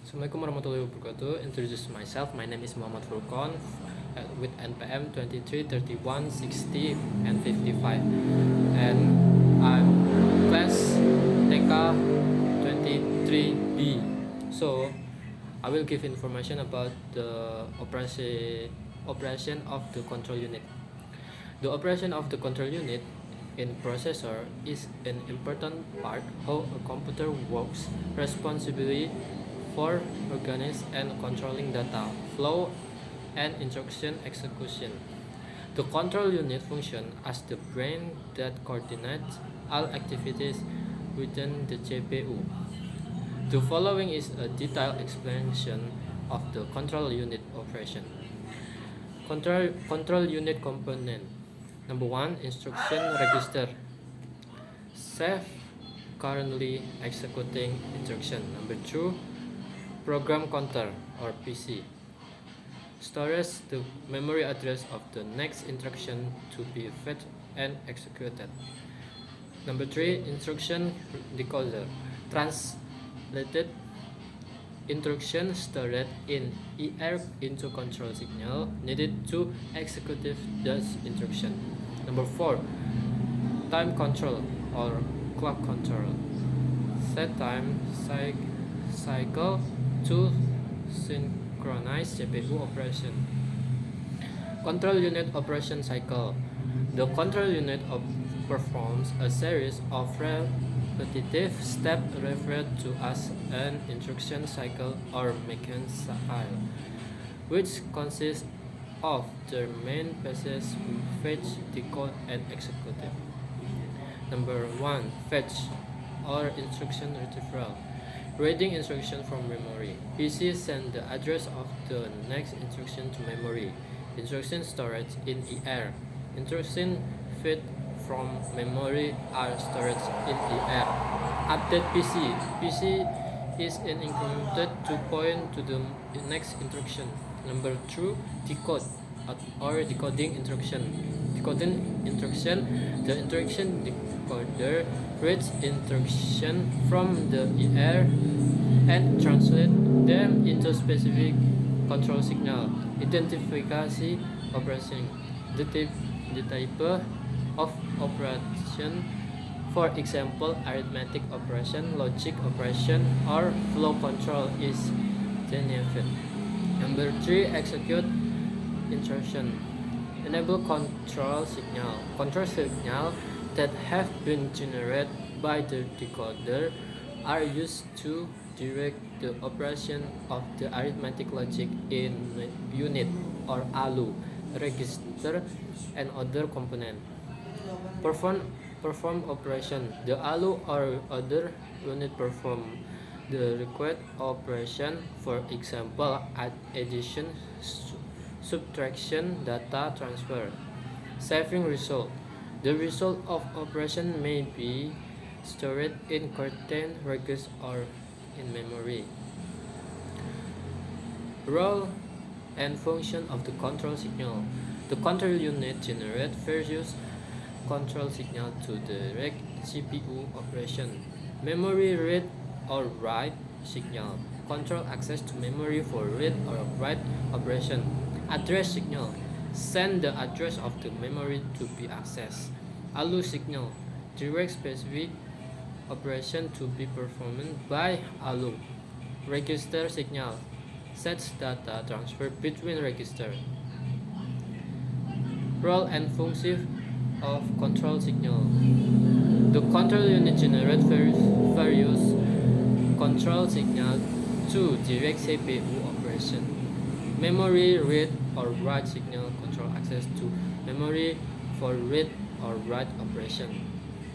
Assalamualaikum warahmatullahi wabarakatuh. Introduce myself. My name is Muhammad Furqon with NPM 23, 31, 60, and 55. And I'm class TK 23B. So I will give information about the operation of the control unit. The operation of the control unit in processor is an important part how a computer works responsibly for organizing and controlling data flow and instruction execution. The control unit functions as the brain that coordinates all activities within the CPU. The following is a detailed explanation of the control unit operation. Control unit component. Number 1, instruction register. Save currently executing instruction. Number 2, program counter or PC. Stores the memory address of the next instruction to be fed and executed. Number 3, instruction decoder. Translated instruction stored in ER into control signal needed to execute those instruction. Number 4, time control or clock control. Set time cycle to synchronize CPU operation. Control unit operation cycle. The control unit performs a series of repetitive steps referred to as an instruction cycle or mechanism, which consists of the main phases fetch, decode, and execute. Number 1, fetch or instruction retrieval. Reading instruction from memory. PC send the address of the next instruction to memory. Instruction storage in ER. Instruction fed from memory are stored in ER. Update PC. PC is an incremented to point to the next instruction. Number 2, decode or decoding instruction. Decoding instruction. The instruction decoder reads instruction from the ER and translate them into specific control signal. Identification operation. The type of operation, for example, arithmetic operation, logic operation, or flow control is denoted. Number 3, execute instruction. Enable control signal. Control signal that have been generated by the decoder are used to direct the operation of the arithmetic logic in unit or ALU, register, and other component. Perform operation. The ALU or other unit perform the required operation, for example, add, addition, subtraction, data transfer. Saving result. The result of operation may be stored in content register or in memory. Role and function of the control signal. The control unit generates various control signal to direct CPU operation. Memory read or write signal. Control access to memory for read or write operation. Address signal. Send the address of the memory to be accessed. ALU signal. Direct specific operation to be performed by ALU. Register signal. Sets data transfer between registers. Role and function of control signal. The control unit generates various control signals to direct CPU operation. Memory read or write signal control access to memory for read or write operation.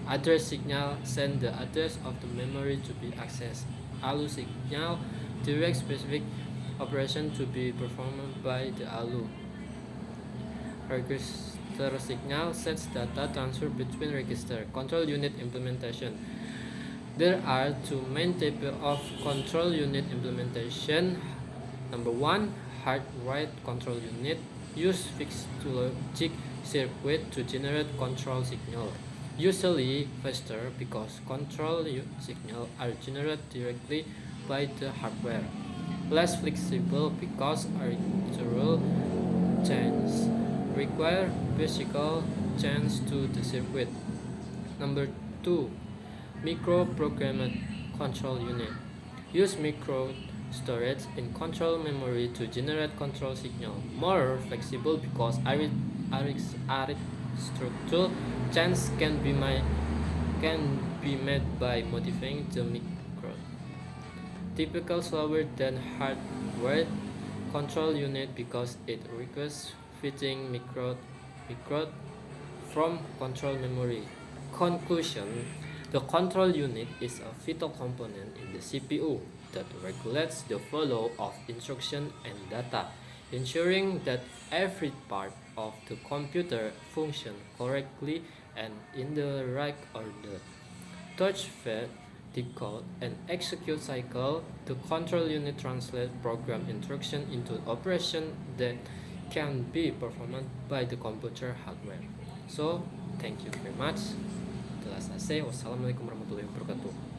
Address signal send the address of the memory to be accessed. ALU signal direct specific operation to be performed by the ALU. Register signal sets data transfer between register. Control unit implementation. There are two main types of control unit implementation. Number 1, hardwired control unit. Use fixed logic circuit to generate control signal. Usually faster because control signal are generated directly by the hardware. less flexible because architectural changes require physical change to the circuit. Number 2. Microprogrammed control unit. Use micro storage in control memory to generate control signal. More flexible because structural change can be made by modifying the micro. Typical slower than hardwired control unit because it requires fitting micro from control memory. Conclusion: the control unit is a vital component in the CPU that regulates the flow of instruction and data, ensuring that every part of the computer functions correctly and in the right order. Touch fed, decode, and execute cycle, the control unit translates program instruction into operation that can be performed by the computer hardware. So, thank you very much. Telah selesai. Wassalamualaikum warahmatullahi wabarakatuh.